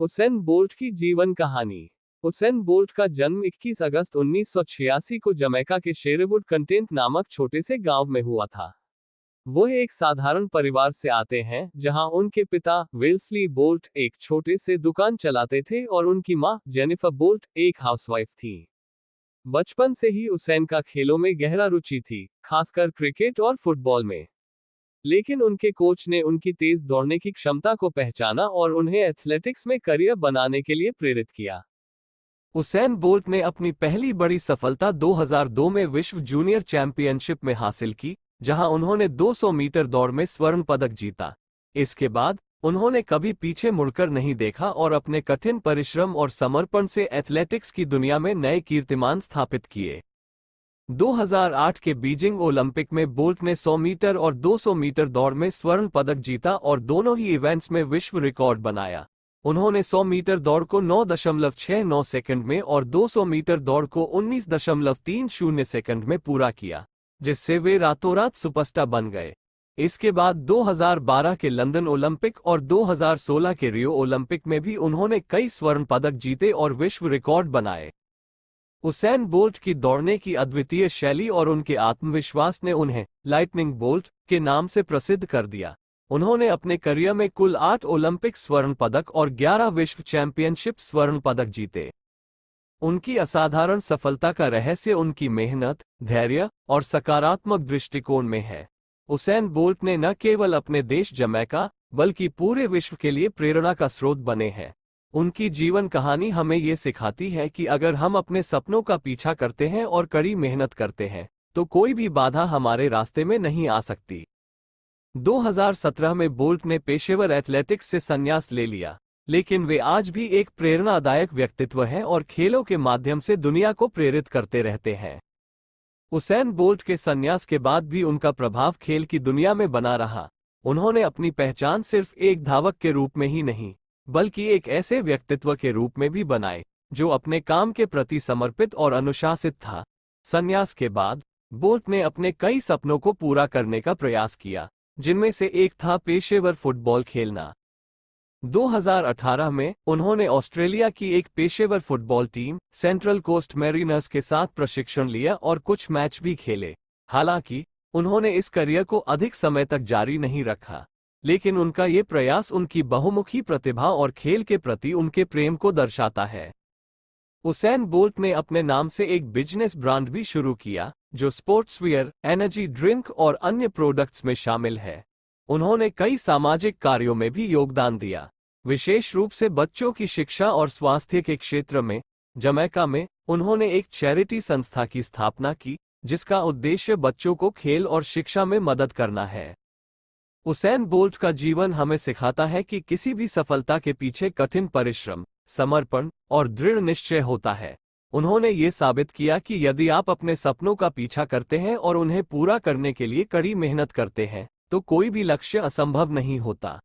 Usain bolt की जीवन कहानी। उसेन बोल्ट का जन्म 21 अगस्त 1986 को जमैका के शेरवुड कंटेंट नामक छोटे से गांव में हुआ था। वो एक साधारण परिवार से आते हैं, जहां उनके पिता वेल्सली बोल्ट एक छोटे से दुकान चलाते थे और उनकी मां जेनिफर बोल्ट एक हाउसवाइफ थी। बचपन से ही उसेन का खेलों में गहरा रुचि थी, खासकर क्रिकेट और फुटबॉल में। लेकिन उनके कोच ने उनकी तेज दौड़ने की क्षमता को पहचाना और उन्हें एथलेटिक्स में करियर बनाने के लिए प्रेरित किया। उसेन बोल्ट ने अपनी पहली बड़ी सफलता 2002 में विश्व जूनियर चैंपियनशिप में हासिल की, जहां उन्होंने 200 मीटर दौड़ में स्वर्ण पदक जीता। इसके बाद उन्होंने कभी पीछे मुड़कर नहीं देखा और अपने कठिन परिश्रम और समर्पण से एथलेटिक्स की दुनिया में नए कीर्तिमान स्थापित किए। 2008 के बीजिंग ओलंपिक में बोल्ट ने 100 मीटर और 200 मीटर दौड़ में स्वर्ण पदक जीता और दोनों ही इवेंट्स में विश्व रिकॉर्ड बनाया। उन्होंने 100 मीटर दौड़ को 9.69 सेकंड में और 200 मीटर दौड़ को 19.30 सेकंड में पूरा किया, जिससे वे रातों रात सुपरस्टार बन गए। इसके बाद 2012 के लंदन ओलंपिक और 2016 के रियो ओलंपिक में भी उन्होंने कई स्वर्ण पदक जीते और विश्व रिकॉर्ड बनाए। उसेन बोल्ट की दौड़ने की अद्वितीय शैली और उनके आत्मविश्वास ने उन्हें लाइटनिंग बोल्ट के नाम से प्रसिद्ध कर दिया। उन्होंने अपने करियर में कुल 8 ओलंपिक स्वर्ण पदक और 11 विश्व चैंपियनशिप स्वर्ण पदक जीते। उनकी असाधारण सफलता का रहस्य उनकी मेहनत, धैर्य और सकारात्मक दृष्टिकोण में है। उसेन बोल्ट ने न केवल अपने देश जमैका, बल्कि पूरे विश्व के लिए प्रेरणा का स्रोत बने हैं। उनकी जीवन कहानी हमें ये सिखाती है कि अगर हम अपने सपनों का पीछा करते हैं और कड़ी मेहनत करते हैं, तो कोई भी बाधा हमारे रास्ते में नहीं आ सकती। 2017 में बोल्ट ने पेशेवर एथलेटिक्स से संन्यास ले लिया, लेकिन वे आज भी एक प्रेरणादायक व्यक्तित्व हैं और खेलों के माध्यम से दुनिया को प्रेरित करते रहते हैं। उसेन बोल्ट के संन्यास के बाद भी उनका प्रभाव खेल की दुनिया में बना रहा। उन्होंने अपनी पहचान सिर्फ एक धावक के रूप में ही नहीं, बल्कि एक ऐसे व्यक्तित्व के रूप में भी बनाए, जो अपने काम के प्रति समर्पित और अनुशासित था। संन्यास के बाद बोल्ट ने अपने कई सपनों को पूरा करने का प्रयास किया, जिनमें से एक था पेशेवर फुटबॉल खेलना। 2018 में उन्होंने ऑस्ट्रेलिया की एक पेशेवर football team Central Coast Mariners के साथ प्रशिक्षण लिया और कुछ मैच भी खेले। हालांकि उन्होंने इस करियर को अधिक समय तक जारी नहीं रखा, लेकिन उनका ये प्रयास उनकी बहुमुखी प्रतिभा और खेल के प्रति उनके प्रेम को दर्शाता है। उसेन बोल्ट ने अपने नाम से एक बिजनेस ब्रांड भी शुरू किया, जो स्पोर्ट्सवियर, एनर्जी ड्रिंक और अन्य प्रोडक्ट्स में शामिल है। उन्होंने कई सामाजिक कार्यों में भी योगदान दिया, विशेष रूप से बच्चों की शिक्षा और स्वास्थ्य के क्षेत्र में। जमैका में उन्होंने एक चैरिटी संस्था की स्थापना की, जिसका उद्देश्य बच्चों को खेल और शिक्षा में मदद करना है। उसेन बोल्ट का जीवन हमें सिखाता है कि किसी भी सफलता के पीछे कठिन परिश्रम, समर्पण और दृढ़ निश्चय होता है। उन्होंने ये साबित किया कि यदि आप अपने सपनों का पीछा करते हैं और उन्हें पूरा करने के लिए कड़ी मेहनत करते हैं, तो कोई भी लक्ष्य असंभव नहीं होता।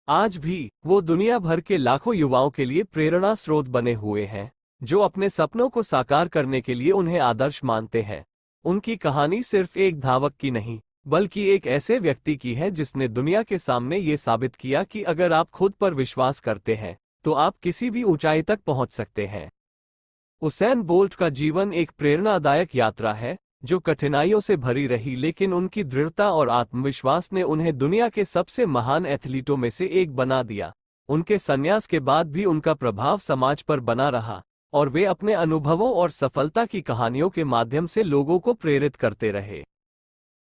आज भी वो दुनिया भर के लाखों युवाओं के लिए प्रेरणा स्रोत बने हुए हैं, जो अपने सपनों को साकार करने के लिए उन्हें आदर्श मानते हैं। उनकी कहानी सिर्फ एक धावक की नहीं, बल्कि एक ऐसे व्यक्ति की है जिसने दुनिया के सामने ये साबित किया कि अगर आप खुद पर विश्वास करते हैं, तो आप किसी भी ऊंचाई तक पहुंच सकते हैं। उसेन बोल्ट का जीवन एक प्रेरणादायक यात्रा है, जो कठिनाइयों से भरी रही, लेकिन उनकी दृढ़ता और आत्मविश्वास ने उन्हें दुनिया के सबसे महान एथलीटों में से एक बना दिया। उनके संन्यास के बाद भी उनका प्रभाव समाज पर बना रहा, और वे अपने अनुभवों और सफलता की कहानियों के माध्यम से लोगों को प्रेरित करते रहे।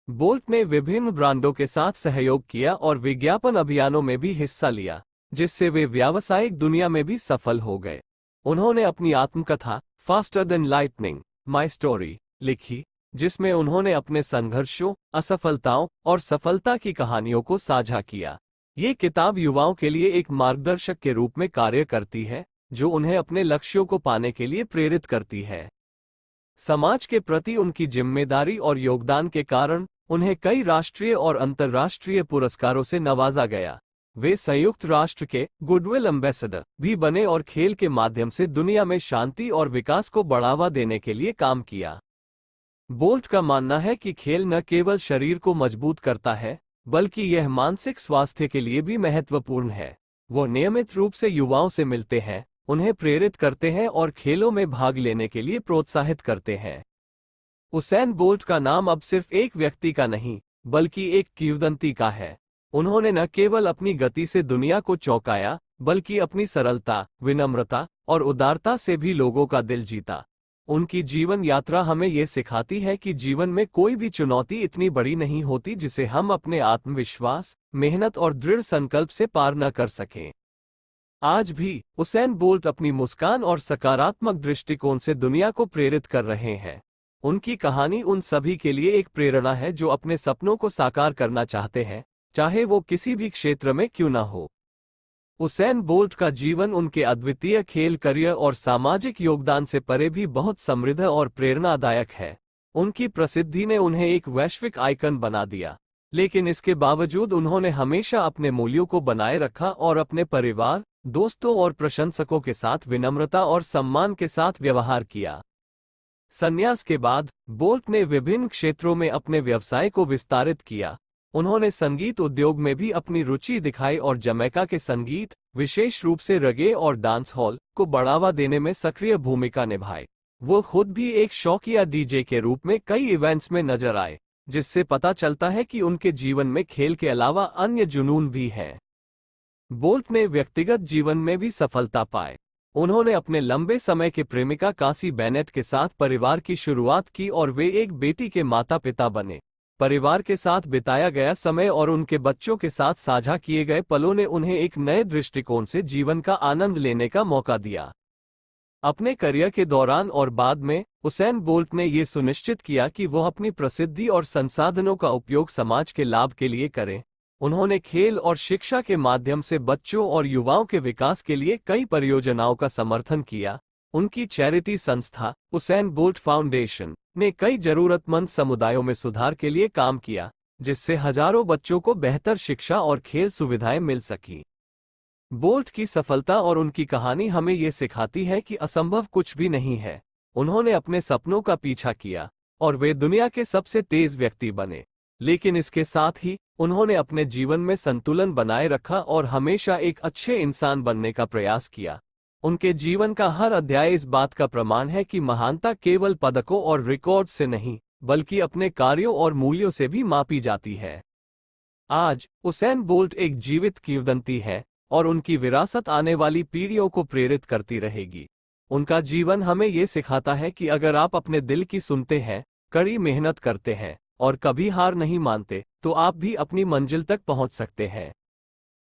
बोल्ट ने विभिन्न ब्रांडों के साथ सहयोग किया और विज्ञापन अभियानों में भी हिस्सा लिया, जिससे वे व्यावसायिक दुनिया में भी सफल हो गए। उन्होंने अपनी आत्मकथा faster than lightning, my story लिखी, जिसमें उन्होंने अपने संघर्षों, असफलताओं और सफलता की कहानियों को साझा किया। ये किताब युवाओं के लिए एक मार्गदर्शक के रूप में कार्य करती है, जो उन्हें अपने लक्ष्यों को पाने के लिए प्रेरित करती है। समाज के प्रति उनकी जिम्मेदारी और योगदान के कारण उन्हें कई राष्ट्रीय और अंतर्राष्ट्रीय पुरस्कारों से नवाजा गया। वे संयुक्त राष्ट्र के गुडविल एम्बेसडर भी बने और खेल के माध्यम से दुनिया में शांति और विकास को बढ़ावा देने के लिए काम किया। बोल्ट का मानना है कि खेल न केवल शरीर को मजबूत करता है, बल्कि यह मानसिक स्वास्थ्य के लिए भी महत्वपूर्ण है। वो नियमित रूप से युवाओं से मिलते हैं, उन्हें प्रेरित करते हैं और खेलों में भाग लेने के लिए प्रोत्साहित करते हैं। उसैन बोल्ट का नाम अब सिर्फ एक व्यक्ति का नहीं, बल्कि एक किंवदंती का है। उन्होंने न केवल अपनी गति से दुनिया को चौंकाया, बल्कि अपनी सरलता, विनम्रता और उदारता से भी लोगों का दिल जीता। उनकी जीवन यात्रा हमें ये सिखाती है कि जीवन में कोई भी चुनौती इतनी बड़ी नहीं होती जिसे हम अपने आत्मविश्वास, मेहनत और दृढ़ संकल्प से पार न कर सकें। आज भी उसैन बोल्ट अपनी मुस्कान और सकारात्मक दृष्टिकोण से दुनिया को प्रेरित कर रहे हैं। उनकी कहानी उन सभी के लिए एक प्रेरणा है जो अपने सपनों को साकार करना चाहते हैं, चाहे वो किसी भी क्षेत्र में क्यों न हो। उसैन बोल्ट का जीवन उनके अद्वितीय खेल करियर और सामाजिक योगदान से परे भी बहुत समृद्ध और प्रेरणादायक है। उनकी प्रसिद्धि ने उन्हें एक वैश्विक आइकन बना दिया, लेकिन इसके बावजूद उन्होंने हमेशा अपने मूल्यों को बनाए रखा और अपने परिवार, दोस्तों और प्रशंसकों के साथ विनम्रता और सम्मान के साथ व्यवहार किया। संन्यास के बाद बोल्ट ने विभिन्न क्षेत्रों में अपने व्यवसाय को विस्तारित किया। उन्होंने संगीत उद्योग में भी अपनी रुचि दिखाई और जमैका के संगीत, विशेष रूप से रगे और डांस हॉल, को बढ़ावा देने में सक्रिय भूमिका निभाई। वो खुद भी एक शौकिया डीजे के रूप में कई इवेंट्स में नजर आए, जिससे पता चलता है कि उनके जीवन में खेल के अलावा अन्य जुनून भी हैं। बोल्ट ने व्यक्तिगत जीवन में भी सफलता पाई। उन्होंने अपने लंबे समय के प्रेमिका कासी बेनेट के साथ परिवार की शुरुआत की और वे एक बेटी के माता पिता बने। परिवार के साथ बिताया गया समय और उनके बच्चों के साथ साझा किए गए पलों ने उन्हें एक नए दृष्टिकोण से जीवन का आनंद लेने का मौका दिया। अपने करियर के दौरान और बाद में उसैन बोल्ट ने ये सुनिश्चित किया कि वो अपनी प्रसिद्धि और संसाधनों का उपयोग समाज के लाभ के लिए करें। उन्होंने खेल और शिक्षा के माध्यम से बच्चों और युवाओं के विकास के लिए कई परियोजनाओं का समर्थन किया। उनकी चैरिटी संस्था उसैन बोल्ट फाउंडेशन ने कई जरूरतमंद समुदायों में सुधार के लिए काम किया, जिससे हजारों बच्चों को बेहतर शिक्षा और खेल सुविधाएं मिल सकी। बोल्ट की सफलता और उनकी कहानी हमें ये सिखाती है कि असंभव कुछ भी नहीं है। उन्होंने अपने सपनों का पीछा किया और वे दुनिया के सबसे तेज व्यक्ति बने, लेकिन इसके साथ ही उन्होंने अपने जीवन में संतुलन बनाए रखा और हमेशा एक अच्छे इंसान बनने का प्रयास किया। उनके जीवन का हर अध्याय इस बात का प्रमाण है कि महानता केवल पदकों और रिकॉर्ड से नहीं, बल्कि अपने कार्यों और मूल्यों से भी मापी जाती है। आज उसैन बोल्ट एक जीवित किंवदंती है और उनकी विरासत आने वाली पीढ़ियों को प्रेरित करती रहेगी। उनका जीवन हमें ये सिखाता है कि अगर आप अपने दिल की सुनते हैं, कड़ी मेहनत करते हैं और कभी हार नहीं मानते, तो आप भी अपनी मंजिल तक पहुंच सकते हैं।